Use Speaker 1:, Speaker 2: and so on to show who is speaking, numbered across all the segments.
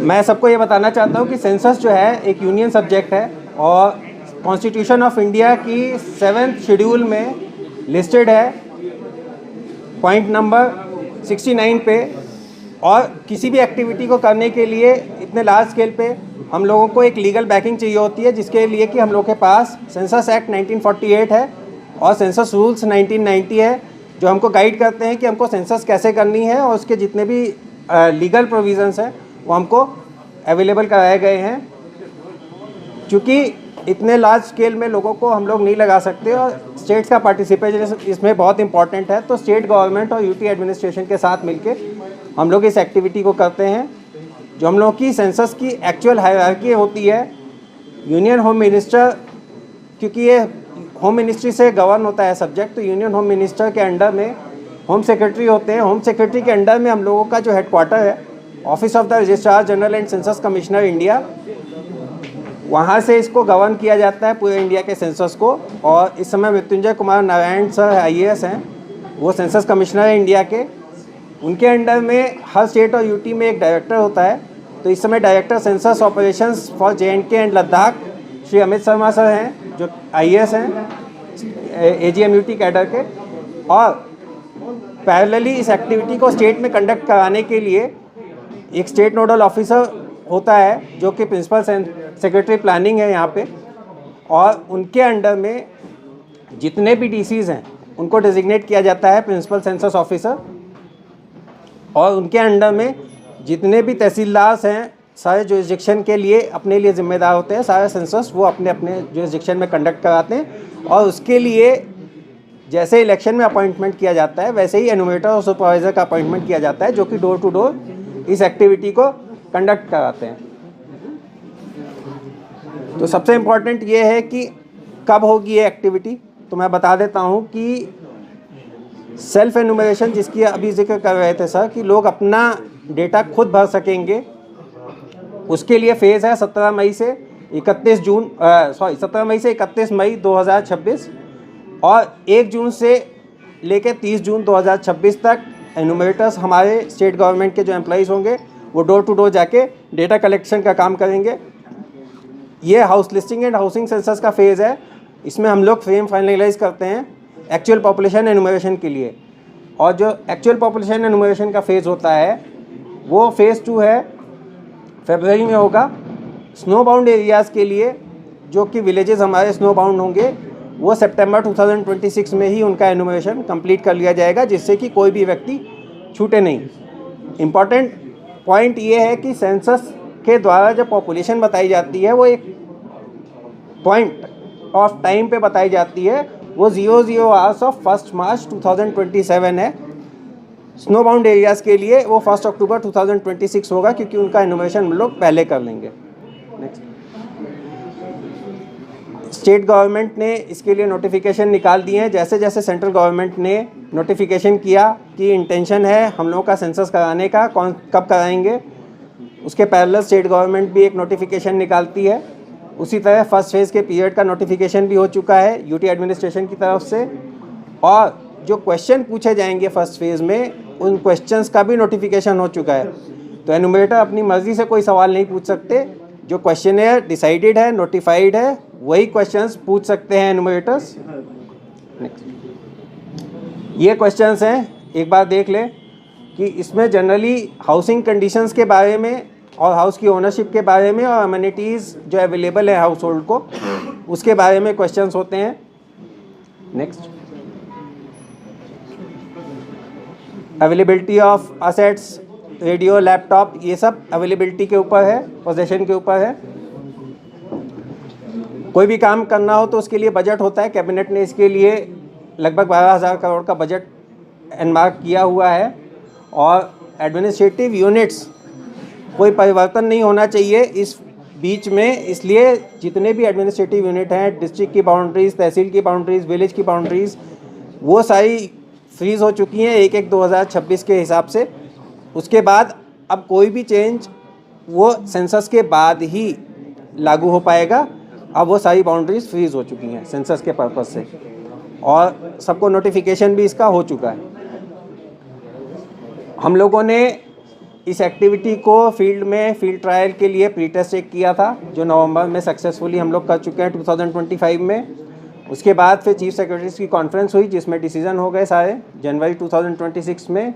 Speaker 1: मैं सबको ये बताना चाहता हूँ कि सेंसस जो है एक यूनियन सब्जेक्ट है और कॉन्स्टिट्यूशन ऑफ इंडिया की 7th शेड्यूल में लिस्टेड है पॉइंट नंबर 69 पे। और किसी भी एक्टिविटी को करने के लिए इतने लार्ज स्केल पे हम लोगों को एक लीगल बैकिंग चाहिए होती है, जिसके लिए कि हम लोग के पास सेंसस एक्ट 1948 है और सेंसस रूल्स 1990 है, जो हमको गाइड करते हैं कि हमको सेंसस कैसे करनी है, और उसके जितने भी लीगल प्रोविजंस हैं वो हमको अवेलेबल कराए गए हैं। क्योंकि इतने लार्ज स्केल में लोगों को हम लोग नहीं लगा सकते और स्टेट्स का पार्टिसिपेशन इसमें बहुत इंपॉर्टेंट है, तो स्टेट गवर्नमेंट और यूटी एडमिनिस्ट्रेशन के साथ मिलके हम लोग इस एक्टिविटी को करते हैं। जो हम लोग की सेंसस की एक्चुअल हायरार्की होती है, यूनियन होम मिनिस्टर, क्योंकि ये होम मिनिस्ट्री से गवर्न होता है सब्जेक्ट, तो यूनियन होम मिनिस्टर के अंडर में होम सेक्रेटरी होते हैं। होम सेक्रेटरी के अंडर में हम लोगों का जो हेडक्वार्टर है office of the registrar general and census commissioner India, वहाँ से इसको गवर्न किया जाता है पूरे इंडिया के सेंसस को। और इस समय मृत्युंजय कुमार नारायण सर IAS हैं, वो सेंसस कमिश्नर है इंडिया के। उनके अंडर में हर स्टेट और यूटी में एक डायरेक्टर होता है। तो इस समय director census operations for JNK and Ladakh Shri Amit Sharma sir हैं, जो IAS हैं AGMUT कैडर के। और पैरेलली इस एक्टिविटी को स्टेट में कंडक्ट कराने के लिए एक स्टेट नोडल ऑफिसर होता है, जो कि प्रिंसिपल सेक्रेटरी प्लानिंग है यहाँ पे। और उनके अंडर में जितने भी DCs हैं उनको डेजिग्नेट किया जाता है प्रिंसिपल सेंसस ऑफिसर। और उनके अंडर में जितने भी तहसीलदार्स हैं सारे जुरिस्डिक्शन के लिए अपने लिए जिम्मेदार होते हैं। सारे सेंसस वो अपने अपने जुरिस्डिक्शन में कंडक्ट कराते हैं। और उसके लिए जैसे इलेक्शन में अपॉइंटमेंट किया जाता है, वैसे ही एनुमरेटर और सुपरवाइज़र का अपॉइंटमेंट किया जाता है, जो कि डोर टू डोर इस एक्टिविटी को कंडक्ट कराते हैं। तो सबसे इम्पॉर्टेंट ये है कि कब होगी ये एक्टिविटी, तो मैं बता देता हूँ कि सेल्फ एनुमरेशन, जिसकी अभी जिक्र कर रहे थे सर, कि लोग अपना डेटा खुद भर सकेंगे, उसके लिए फ़ेज़ है 17 मई से 31 मई 2026 और 1 जून से लेकर 30 जून 2026 तक एनुमरेटर्स हमारे स्टेट गवर्नमेंट के जो एम्प्लॉइज़ होंगे वो डोर टू डोर जाके डेटा कलेक्शन का काम करेंगे। ये house listing and housing census का फेज़ है। इसमें हम लोग फ्रेम फाइनलाइज करते हैं एक्चुअल पॉपुलेशन एनुमरेशन के लिए। और जो एक्चुअल पॉपुलेशन एनुमरेशन का फेज़ होता है वो फेज़ 2 है, फरवरी में होगा। स्नो बाउंड एरियाज़ के लिए, जो कि विलेजेस हमारे स्नो बाउंड होंगे, वो सितंबर 2026 में ही उनका एनुमरेशन कंप्लीट कर लिया जाएगा, जिससे कि कोई भी व्यक्ति छूटे नहीं। इम्पॉर्टेंट पॉइंट ये है कि सेंसस के द्वारा जब पॉपुलेशन बताई जाती है वो एक पॉइंट ऑफ टाइम पे बताई जाती है, वो 00 आवर्स ऑफ 1 मार्च 2027 है। स्नो बाउंड एरियाज़ के लिए वो 1 अक्टूबर 2026 होगा, क्योंकि उनका एनुमरेशन हम लोग पहले कर लेंगे। नेक्स्ट, स्टेट गवर्नमेंट ने इसके लिए नोटिफिकेशन निकाल दिए हैं। जैसे जैसे सेंट्रल गवर्नमेंट ने नोटिफिकेशन किया कि इंटेंशन है हम लोगों का सेंसस कराने का, कब कराएंगे, उसके पैरेलल स्टेट गवर्नमेंट भी एक नोटिफिकेशन निकालती है। उसी तरह फर्स्ट फेज़ के पीरियड का नोटिफिकेशन भी हो चुका है यूटी एडमिनिस्ट्रेशन की तरफ से। और जो क्वेश्चन पूछे जाएंगे फर्स्ट फेज़ में, उन क्वेश्चंस का भी नोटिफिकेशन हो चुका है। तो एनुमरेटर अपनी मर्ज़ी से कोई सवाल नहीं पूछ सकते। जो क्वेश्चन है डिसाइडेड है, नोटिफाइड है, वही क्वेश्चंस पूछ सकते हैं एनुमरेटर्स। नेक्स्ट, ये क्वेश्चंस हैं, एक बार देख लें कि इसमें जनरली हाउसिंग कंडीशंस के बारे में और हाउस की ओनरशिप के बारे में और अमेनिटीज़ जो अवेलेबल है हाउस होल्ड को, उसके बारे में क्वेश्चंस होते हैं। Next, availability of assets, radio, laptop, ये सब अवेलेबिलिटी के ऊपर है, पोजेशन के ऊपर है। कोई भी काम करना हो तो उसके लिए बजट होता है। कैबिनेट ने इसके लिए लगभग 12,000 करोड़ का बजट एनमार्क किया हुआ है। और एडमिनिस्ट्रेटिव यूनिट्स, कोई परिवर्तन नहीं होना चाहिए इस बीच में, इसलिए जितने भी एडमिनिस्ट्रेटिव यूनिट हैं, डिस्ट्रिक्ट की बाउंड्रीज़, तहसील की बाउंड्रीज़, विलेज की बाउंड्रीज़, वो सारी फ्रीज़ हो चुकी हैं 1/1/2026 के हिसाब से। उसके बाद अब कोई भी चेंज वो सेंसस के बाद ही लागू हो पाएगा। अब वो सारी बाउंड्रीज़ फ्रीज़ हो चुकी हैं सेंसस के पर्पज़ से, और सबको नोटिफिकेशन भी इसका हो चुका है। हम लोगों ने इस एक्टिविटी को फील्ड ट्रायल के लिए प्री टेस्ट एक किया था, जो नवंबर में सक्सेसफुली हम लोग कर चुके हैं 2025 में। उसके बाद फिर चीफ सेक्रेटरीज की कॉन्फ्रेंस हुई, जिसमें डिसीजन हो गए सारे जनवरी 2026 में,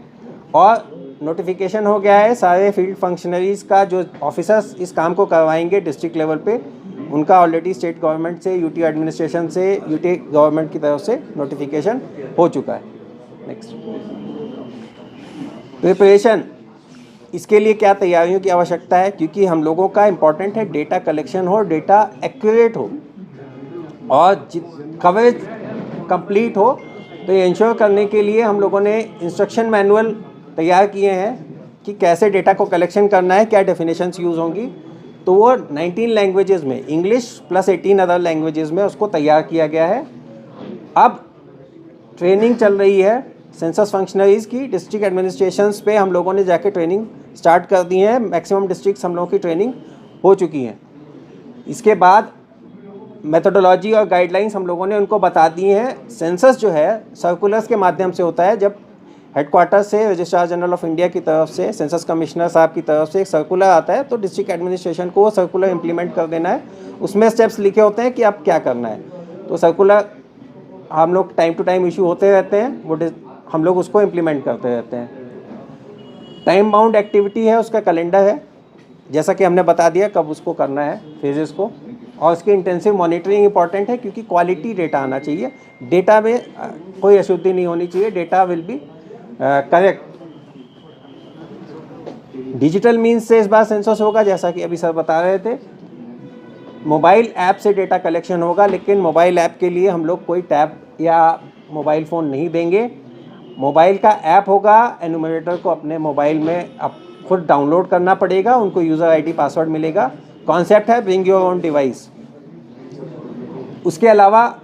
Speaker 1: और नोटिफिकेशन हो गया है सारे फील्ड फंक्शनरीज़ का, जो ऑफिसर्स इस काम को करवाएंगे डिस्ट्रिक्ट लेवल पे, उनका ऑलरेडी स्टेट गवर्नमेंट से, यूटी एडमिनिस्ट्रेशन से, यूटी गवर्नमेंट की तरफ से नोटिफिकेशन हो चुका है। नेक्स्ट, प्रिपरेशन, इसके लिए क्या तैयारियों की आवश्यकता है, क्योंकि हम लोगों का इम्पॉर्टेंट है डेटा कलेक्शन हो, डेटा एक्यूरेट हो और कवरेज कंप्लीट हो। तो ये इंश्योर करने के लिए हम लोगों ने इंस्ट्रक्शन मैनुअल तैयार किए हैं कि कैसे डेटा को कलेक्शन करना है, क्या डेफिनेशंस यूज़ होंगी। तो वो 19 लैंग्वेजेस में, इंग्लिश प्लस 18 अदर लैंग्वेजेस में उसको तैयार किया गया है। अब ट्रेनिंग चल रही है सेंसस फंक्शनरीज़ की डिस्ट्रिक्ट एडमिनिस्ट्रेशंस पे, हम लोगों ने जाके ट्रेनिंग स्टार्ट कर दी है। मैक्सिमम डिस्ट्रिक्ट्स हम लोगों की ट्रेनिंग हो चुकी हैं। इसके बाद मेथोडोलॉजी और गाइडलाइंस हम लोगों ने उनको बता दी हैं। सेंसस जो है सर्कुलर्स के माध्यम से होता है। जब हेडक्वार्टर से रजिस्ट्रार जनरल ऑफ इंडिया की तरफ से, सेंसस कमिश्नर साहब की तरफ से एक सर्कुलर आता है, तो डिस्ट्रिक्ट एडमिनिस्ट्रेशन को वो सर्कुलर इम्प्लीमेंट कर देना है। उसमें स्टेप्स लिखे होते हैं कि आप क्या करना है। तो सर्कुलर हम लोग टाइम टू टाइम इशू होते रहते हैं, वो हम लोग उसको इम्प्लीमेंट करते रहते हैं। टाइम बाउंड एक्टिविटी है, उसका कैलेंडर है, जैसा कि हमने बता दिया कब उसको करना है फेजेस को। और उसकी इंटेंसिव मॉनिटरिंग इंपॉर्टेंट है, क्योंकि क्वालिटी डेटा आना चाहिए, डेटा में कोई अशुद्धि नहीं होनी चाहिए, data will be correct. Digital means से इस बार सेंसस होगा, जैसा कि अभी सर बता रहे थे। मोबाइल ऐप से डेटा कलेक्शन होगा, लेकिन मोबाइल ऐप के लिए हम लोग कोई टैब या मोबाइल फ़ोन नहीं देंगे। मोबाइल का ऐप होगा, एनुमरेटर को अपने मोबाइल में अब खुद डाउनलोड करना पड़ेगा, उनको यूज़र आईडी पासवर्ड मिलेगा। कॉन्सेप्ट है ब्रिंग योर ओन डिवाइस। उसके अलावा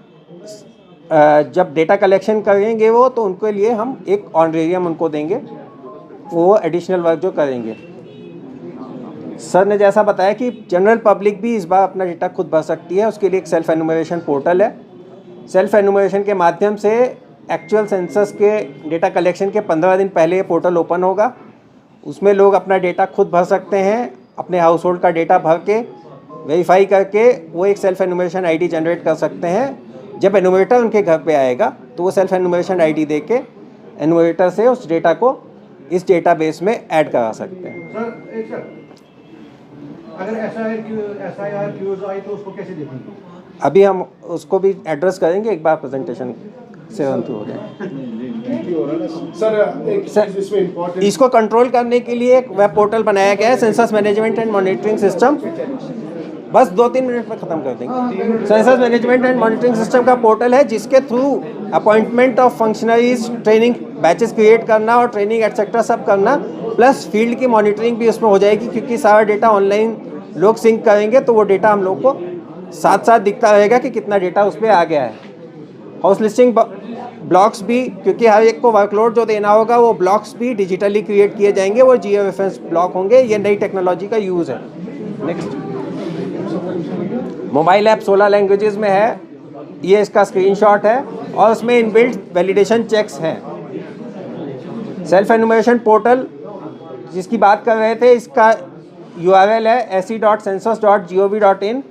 Speaker 1: जब डेटा कलेक्शन करेंगे वो, तो उनके लिए हम एक ऑनरेरियम उनको देंगे, वो एडिशनल वर्क जो करेंगे। सर ने जैसा बताया कि जनरल पब्लिक भी इस बार अपना डेटा खुद भर सकती है। उसके लिए एक सेल्फ एनुमरेशन पोर्टल है। सेल्फ एनुमरेशन के माध्यम से एक्चुअल सेंसस के डेटा कलेक्शन के 15 दिन पहले ये पोर्टल ओपन होगा। उसमें लोग अपना डेटा खुद भर सकते हैं, अपने हाउस होल्ड का डेटा भर के वेरीफाई करके वो एक सेल्फ एनुमरेशन आईडी जनरेट कर सकते हैं। जब एनुमरेटर उनके घर पे आएगा तो वो सेल्फ एनुमरेशन आईडी दे के एनुमरेटर से उस डेटा को इस डेटाबेस में ऐड करा सकते हैं।
Speaker 2: सर, अगर ऐसा है कि एसआईआर क्यूज आई तो उसको कैसे देखेंगे?
Speaker 1: अभी हम उसको भी एड्रेस करेंगे एक बार प्रेजेंटेशन से रन थ्रू हो जाए।
Speaker 2: सर, एक चीज़ इसमें इम्पोर्टेंट,
Speaker 1: इसको कंट्रोल करने के लिए एक वेब पोर्टल बनाया गया है, census management and monitoring system. बस 2-3 मिनट में ख़त्म कर देंगे। Census management and monitoring system का पोर्टल है, जिसके through appointment of functionaries, training batches create करना और ट्रेनिंग एटसेट्रा सब करना, प्लस फील्ड की मॉनिटरिंग भी उसमें हो जाएगी, क्योंकि सारा डेटा ऑनलाइन लोग सिंक करेंगे, तो वो डेटा हम लोग को साथ साथ दिखता रहेगा कि कितना डेटा उस पर आ गया है। हाउस लिस्टिंग ब्लॉक्स भी, क्योंकि हर एक को वर्कलोड जो देना होगा, वो ब्लॉक्स भी डिजिटली क्रिएट किए जाएंगे, वो जियो रेफरेंस ब्लॉक होंगे। ये नई टेक्नोलॉजी का यूज़ है। नेक्स्ट, मोबाइल ऐप 16 लैंग्वेजेस में है, ये इसका स्क्रीनशॉट है और उसमें इनबिल्ट वैलिडेशन चेक्स हैं। सेल्फ एनुमरेशन पोर्टल जिसकी बात कर रहे थे, इसका URL है se.census.gov.in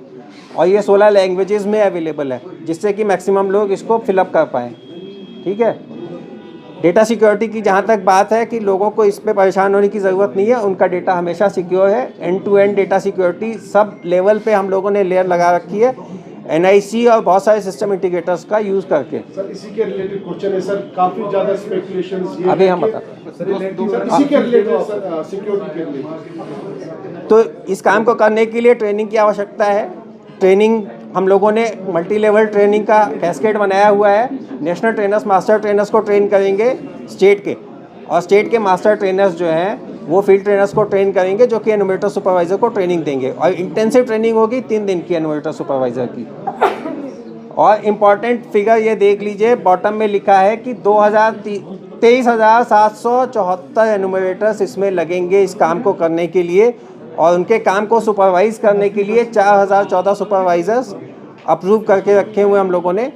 Speaker 1: और ये 16 लैंग्वेजेस में अवेलेबल है, जिससे कि मैक्सिमम लोग इसको फिलअप कर पाएँ। ठीक है। डेटा सिक्योरिटी की जहाँ तक बात है कि लोगों को इस पे परेशान होने की ज़रूरत नहीं है, उनका डेटा हमेशा सिक्योर है। End to end data security सब लेवल पे हम लोगों ने लेयर लगा रखी है, NIC और बहुत सारे सिस्टम इंटीग्रेटर्स का यूज़ करके।
Speaker 2: सर इसी के रिलेटेड क्वेश्चन है सर, काफ़ी ज़्यादा स्पेकुलेशंस ये
Speaker 1: अभी हम बताते हैं।
Speaker 2: इसी के रिलेटेड सर, सिक्योरिटी के रिलेटेड।
Speaker 1: तो इस काम को करने के लिए ट्रेनिंग की आवश्यकता है। ट्रेनिंग हम लोगों ने मल्टी लेवल ट्रेनिंग का कैस्केड बनाया हुआ है। नेशनल ट्रेनर्स, मास्टर ट्रेनर्स को ट्रेन करेंगे स्टेट के, और स्टेट के मास्टर ट्रेनर्स जो हैं वो फील्ड ट्रेनर्स को ट्रेन करेंगे, जो कि एनुमरेटर सुपरवाइज़र को ट्रेनिंग देंगे। और इंटेंसिव ट्रेनिंग होगी 3 दिन की एनुमरेटर सुपरवाइज़र की। और इम्पॉर्टेंट फिगर ये देख लीजिए, बॉटम में लिखा है कि 23,774 एनुमरेटर्स इसमें लगेंगे इस काम को करने के लिए, और उनके काम को सुपरवाइज़ करने के लिए 4,014 सुपरवाइज़र्स अप्रूव करके रखे हुए हम लोगों ने।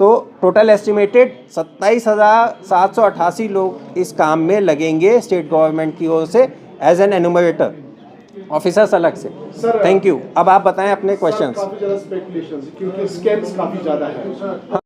Speaker 1: तो टोटल एस्टिमेटेड 27,788 लोग इस काम में लगेंगे स्टेट गवर्नमेंट की ओर से एज एन एनुमरेटर, ऑफिसर्स अलग से।
Speaker 3: Sir,
Speaker 1: thank you. अब आप बताएं अपने क्वेश्चंस।
Speaker 3: काफी ज्यादा स्पेकुलेशंस क्योंकि स्कैम्स काफी ज्यादा है।